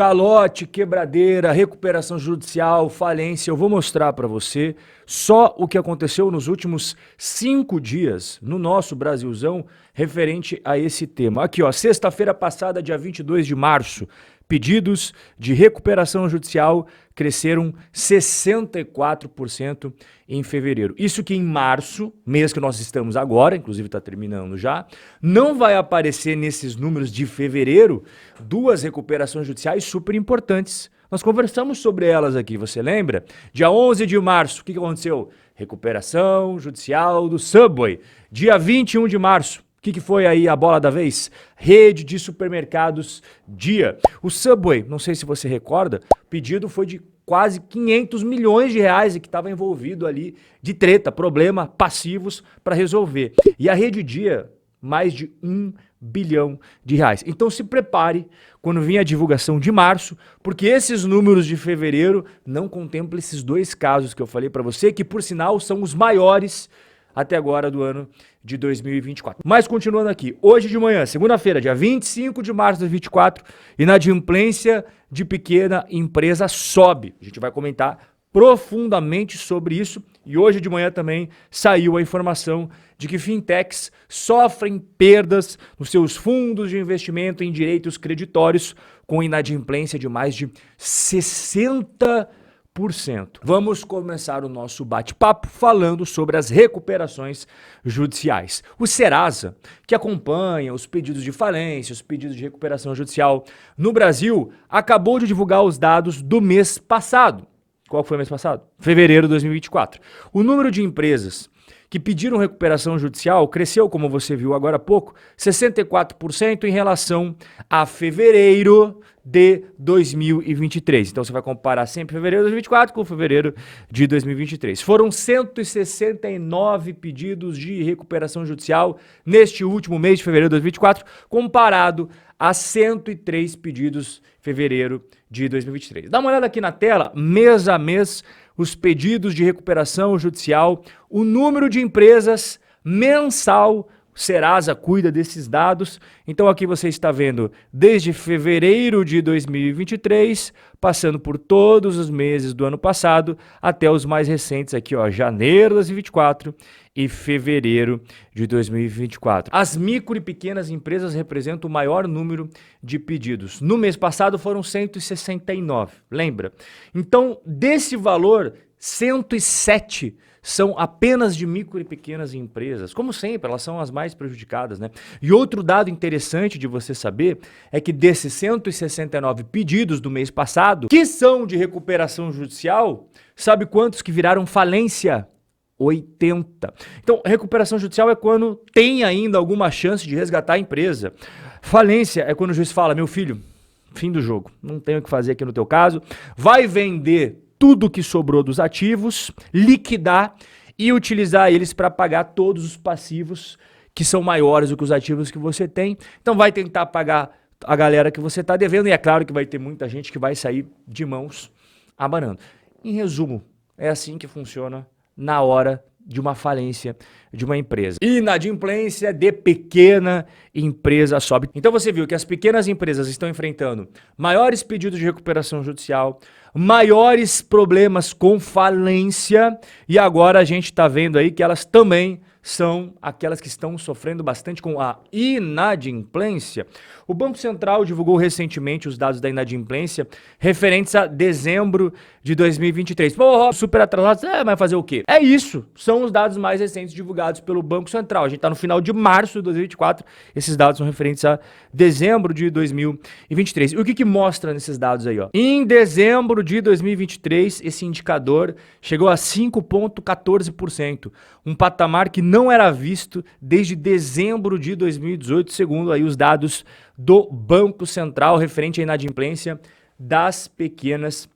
calote, quebradeira, recuperação judicial, falência. Eu vou mostrar para você só o que aconteceu nos últimos 5 dias no nosso Brasilzão referente a esse tema. Aqui, ó, sexta-feira passada, dia 22 de março, pedidos de recuperação judicial cresceram 64% em fevereiro. Isso que em março, mês que nós estamos agora, inclusive está terminando já, não vai aparecer nesses números de fevereiro 2 recuperações judiciais super importantes. Nós conversamos sobre elas aqui, você lembra? Dia 11 de março, o que aconteceu? Recuperação judicial do Subway. Dia 21 de março. O que foi aí a bola da vez? Rede de supermercados Dia. O Subway, não sei se você recorda, o pedido foi de quase 500 milhões de reais e que estava envolvido ali de treta, problema, passivos para resolver. E a Rede Dia, mais de 1 bilhão de reais. Então se prepare quando vir a divulgação de março, porque esses números de fevereiro não contemplam esses 2 casos que eu falei para você, que por sinal são os maiores até agora do ano de 2024. Mas continuando aqui, hoje de manhã, segunda-feira, dia 25 de março de 2024, inadimplência de pequena empresa sobe. A gente vai comentar profundamente sobre isso e hoje de manhã também saiu a informação de que fintechs sofrem perdas nos seus fundos de investimento em direitos creditórios com inadimplência de mais de 60%. Vamos começar o nosso bate-papo falando sobre as recuperações judiciais. O Serasa, que acompanha os pedidos de falência, os pedidos de recuperação judicial no Brasil, acabou de divulgar os dados do mês passado. Qual foi o mês passado? Fevereiro de 2024. O número de empresas que pediram recuperação judicial cresceu, como você viu agora há pouco, 64% em relação a fevereiro de 2023. Então você vai comparar sempre fevereiro de 2024 com fevereiro de 2023. Foram 169 pedidos de recuperação judicial neste último mês de fevereiro de 2024, comparado a 103 pedidos em fevereiro de 2023. Dá uma olhada aqui na tela, mês a mês, os pedidos de recuperação judicial, o número de empresas mensal. O Serasa cuida desses dados. Então aqui você está vendo desde fevereiro de 2023, passando por todos os meses do ano passado, até os mais recentes aqui, ó, janeiro de 2024 e fevereiro de 2024. As micro e pequenas empresas representam o maior número de pedidos. No mês passado foram 169, lembra? Então, desse valor, 107 são apenas de micro e pequenas empresas. Como sempre, elas são as mais prejudicadas, né? E outro dado interessante de você saber é que desses 169 pedidos do mês passado, que são de recuperação judicial, sabe quantos que viraram falência? 80. Então, recuperação judicial é quando tem ainda alguma chance de resgatar a empresa. Falência é quando o juiz fala, meu filho, fim do jogo, não tenho o que fazer aqui no teu caso, vai vender tudo que sobrou dos ativos, liquidar e utilizar eles para pagar todos os passivos que são maiores do que os ativos que você tem. Então vai tentar pagar a galera que você está devendo e é claro que vai ter muita gente que vai sair de mãos abanando. Em resumo, é assim que funciona na hora de uma falência de uma empresa. Inadimplência de pequena empresa sobe. Então você viu que as pequenas empresas estão enfrentando maiores pedidos de recuperação judicial, maiores problemas com falência e agora a gente está vendo aí que elas também são aquelas que estão sofrendo bastante com a inadimplência. O Banco Central divulgou recentemente os dados da inadimplência referentes a dezembro de 2023. Pô, super atrasados, mas fazer o quê? É isso, são os dados mais recentes divulgados pelo Banco Central. A gente está no final de março de 2024, esses dados são referentes a dezembro de 2023. E o que mostra nesses dados aí? Ó? Em dezembro de 2023, esse indicador chegou a 5,14%, um patamar que não era visto desde dezembro de 2018, segundo aí os dados do Banco Central referente à inadimplência das pequenas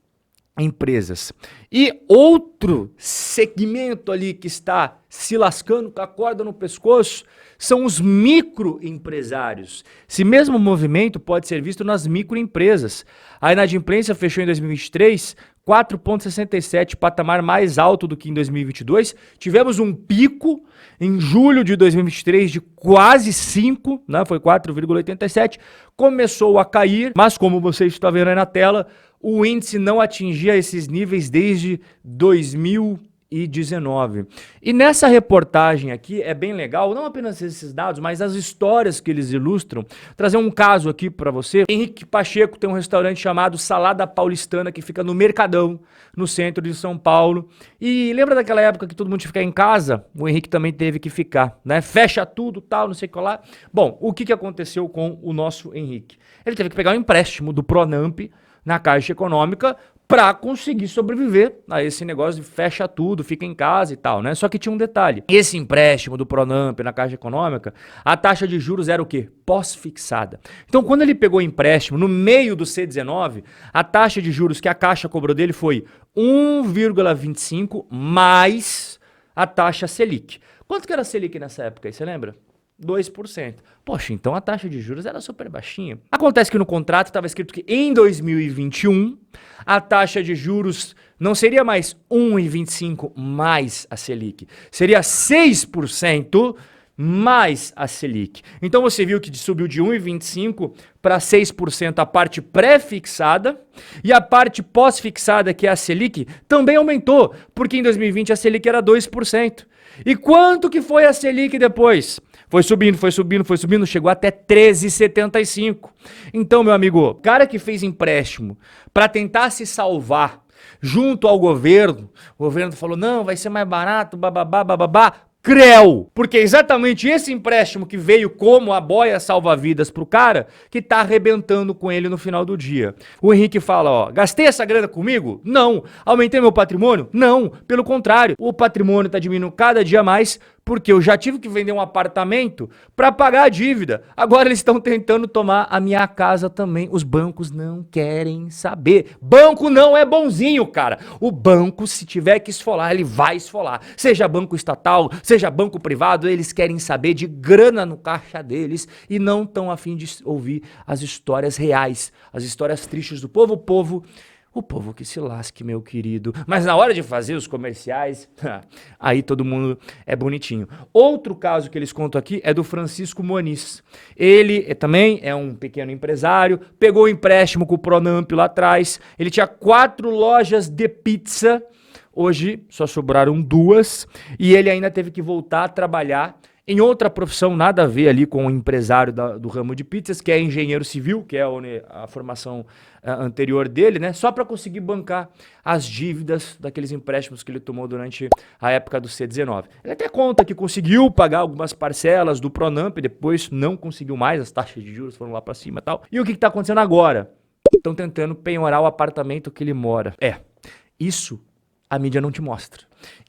empresas. E outro segmento ali que está se lascando com a corda no pescoço são os microempresários. Esse mesmo movimento pode ser visto nas microempresas. A inadimplência fechou em 2023 4,67, patamar mais alto do que em 2022. Tivemos um pico em julho de 2023 de quase 5, né? Foi 4,87. Começou a cair, mas como você está vendo aí na tela, o índice não atingia esses níveis desde 2019. E nessa reportagem aqui é bem legal, não apenas esses dados, mas as histórias que eles ilustram. Vou trazer um caso aqui para você. Henrique Pacheco tem um restaurante chamado Salada Paulistana, que fica no Mercadão, no centro de São Paulo. E lembra daquela época que todo mundo tinha que ficar em casa? O Henrique também teve que ficar, né? Fecha tudo, tal, não sei o que lá. Bom, o que aconteceu com o nosso Henrique? Ele teve que pegar um empréstimo do Pronamp na Caixa Econômica para conseguir sobreviver a esse negócio de fecha tudo, fica em casa e tal, né? Só que tinha um detalhe. Esse empréstimo do Pronamp na Caixa Econômica, a taxa de juros era o quê? Pós-fixada. Então, quando ele pegou o empréstimo no meio do C19, a taxa de juros que a Caixa cobrou dele foi 1,25 mais a taxa Selic. Quanto que era a Selic nessa época aí, você lembra? 2%. Poxa, então a taxa de juros era super baixinha. Acontece que no contrato estava escrito que em 2021 a taxa de juros não seria mais 1,25 mais a Selic, seria 6% mais a Selic. Então você viu que subiu de 1,25 para 6% a parte pré-fixada e a parte pós-fixada, que é a Selic, também aumentou, porque em 2020 a Selic era 2%. E quanto que foi a Selic depois? Foi subindo, foi subindo, foi subindo, chegou até 13,75. Então, meu amigo, o cara que fez empréstimo para tentar se salvar junto ao governo, o governo falou, não, vai ser mais barato, bababá, bababá, creu! Porque é exatamente esse empréstimo que veio como a boia salva-vidas pro cara que tá arrebentando com ele no final do dia. O Henrique fala, ó, gastei essa grana comigo? Não. Aumentei meu patrimônio? Não. Pelo contrário, o patrimônio tá diminuindo cada dia mais porque eu já tive que vender um apartamento para pagar a dívida. Agora eles estão tentando tomar a minha casa também. Os bancos não querem saber. Banco não é bonzinho, cara. O banco, se tiver que esfolar, ele vai esfolar. Seja banco estatal, seja banco privado, eles querem saber de grana no caixa deles e não estão a fim de ouvir as histórias reais, as histórias tristes do povo. O povo que se lasque, meu querido. Mas na hora de fazer os comerciais, aí todo mundo é bonitinho. Outro caso que eles contam aqui é do Francisco Moniz. Ele também é um pequeno empresário, pegou um empréstimo com o Pronamp lá atrás. Ele tinha 4 lojas de pizza, hoje só sobraram 2. E ele ainda teve que voltar a trabalhar em outra profissão, nada a ver ali com o empresário do ramo de pizzas, que é engenheiro civil, que é a formação anterior dele, né? Só para conseguir bancar as dívidas daqueles empréstimos que ele tomou durante a época do C19. Ele até conta que conseguiu pagar algumas parcelas do Pronamp, depois não conseguiu mais, as taxas de juros foram lá para cima e tal. E o que está acontecendo agora? Estão tentando penhorar o apartamento que ele mora. Isso a mídia não te mostra.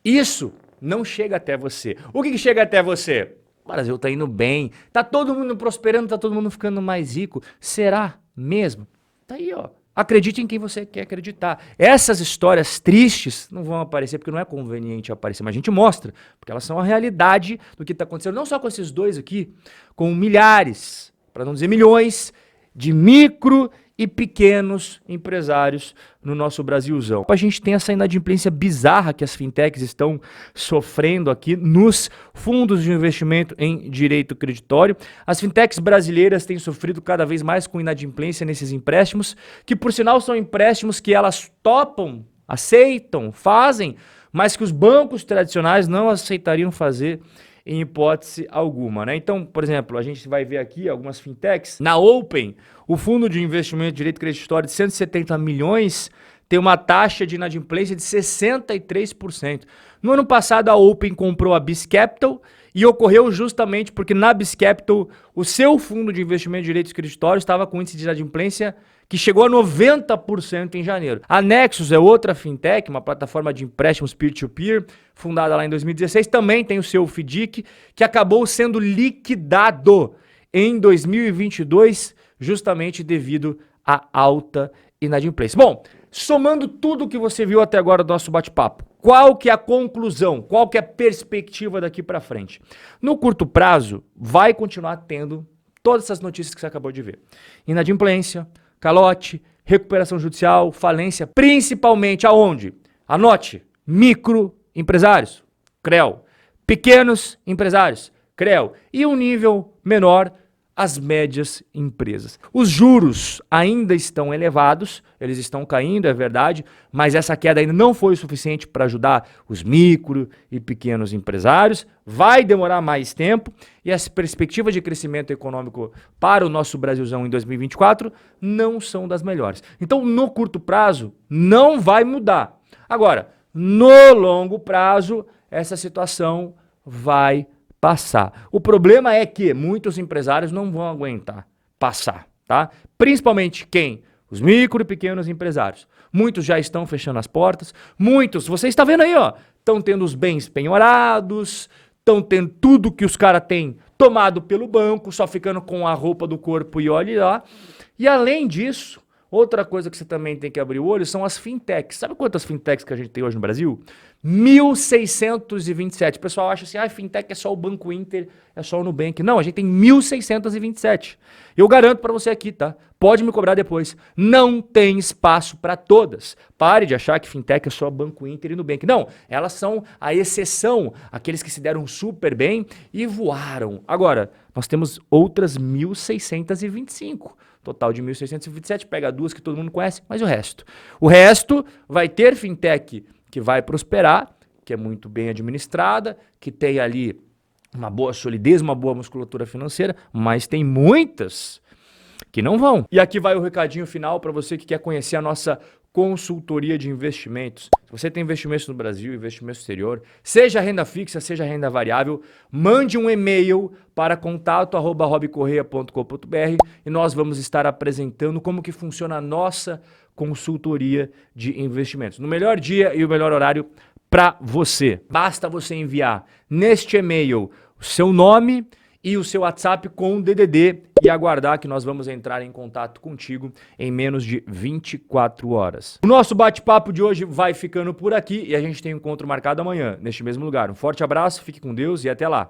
Isso não chega até você. O que chega até você? O Brasil tá indo bem, tá todo mundo prosperando, tá todo mundo ficando mais rico. Será mesmo? Tá aí, ó. Acredite em quem você quer acreditar. Essas histórias tristes não vão aparecer porque não é conveniente aparecer, mas a gente mostra, porque elas são a realidade do que tá acontecendo, não só com esses dois aqui, com milhares, para não dizer milhões, de micro e pequenos empresários no nosso Brasilzão. A gente tem essa inadimplência bizarra que as fintechs estão sofrendo aqui nos fundos de investimento em direito creditório. As fintechs brasileiras têm sofrido cada vez mais com inadimplência nesses empréstimos, que por sinal são empréstimos que elas topam, aceitam, fazem, mas que os bancos tradicionais não aceitariam fazer em hipótese alguma, né? Então, por exemplo, a gente vai ver aqui algumas fintechs. Na Open, o fundo de investimento de direito creditório de 170 milhões tem uma taxa de inadimplência de 63%. No ano passado, a Open comprou a Bis Capital e ocorreu justamente porque na Bis Capital, o seu fundo de investimento de direitos creditórios estava com índice de inadimplência que chegou a 90% em janeiro. A Nexus é outra fintech, uma plataforma de empréstimos peer-to-peer, fundada lá em 2016, também tem o seu FDIC, que acabou sendo liquidado em 2022, justamente devido à alta inadimplência. Bom, somando tudo que você viu até agora do nosso bate-papo, qual que é a conclusão? Qual que é a perspectiva daqui para frente? No curto prazo, vai continuar tendo todas essas notícias que você acabou de ver. Inadimplência, calote, recuperação judicial, falência, principalmente aonde? Anote, microempresários, CREO, pequenos empresários, CREO, e um nível menor, as médias empresas. Os juros ainda estão elevados, eles estão caindo, é verdade, mas essa queda ainda não foi o suficiente para ajudar os micro e pequenos empresários. Vai demorar mais tempo e as perspectivas de crescimento econômico para o nosso Brasilzão em 2024 não são das melhores. Então, no curto prazo, não vai mudar. Agora, no longo prazo, essa situação vai passar. O problema é que muitos empresários não vão aguentar passar, tá? Principalmente quem? Os micro e pequenos empresários. Muitos já estão fechando as portas, muitos, você está vendo aí, ó, estão tendo os bens penhorados, estão tendo tudo que os caras têm tomado pelo banco, só ficando com a roupa do corpo e olhe lá. E além disso, outra coisa que você também tem que abrir o olho são as fintechs. Sabe quantas fintechs que a gente tem hoje no Brasil? 1.627. O pessoal acha assim, fintech é só o Banco Inter, é só o Nubank. Não, a gente tem 1.627. Eu garanto para você aqui, tá? Pode me cobrar depois. Não tem espaço para todas. Pare de achar que fintech é só Banco Inter e Nubank. Não, elas são a exceção, aqueles que se deram super bem e voaram. Agora, nós temos outras 1.625. Total de 1.627, pega duas que todo mundo conhece, mas o resto? O resto vai ter fintech que vai prosperar, que é muito bem administrada, que tem ali uma boa solidez, uma boa musculatura financeira, mas tem muitas que não vão. E aqui vai o recadinho final para você que quer conhecer a nossa consultoria de investimentos. Se você tem investimentos no Brasil, investimento exterior, seja renda fixa, seja renda variável, mande um e-mail para contato@robcorreia.com.br e nós vamos estar apresentando como que funciona a nossa consultoria de investimentos. No melhor dia e o melhor horário para você. Basta você enviar neste e-mail o seu nome e o seu WhatsApp com o DDD e aguardar que nós vamos entrar em contato contigo em menos de 24 horas. O nosso bate-papo de hoje vai ficando por aqui e a gente tem um encontro marcado amanhã, neste mesmo lugar. Um forte abraço, fique com Deus e até lá.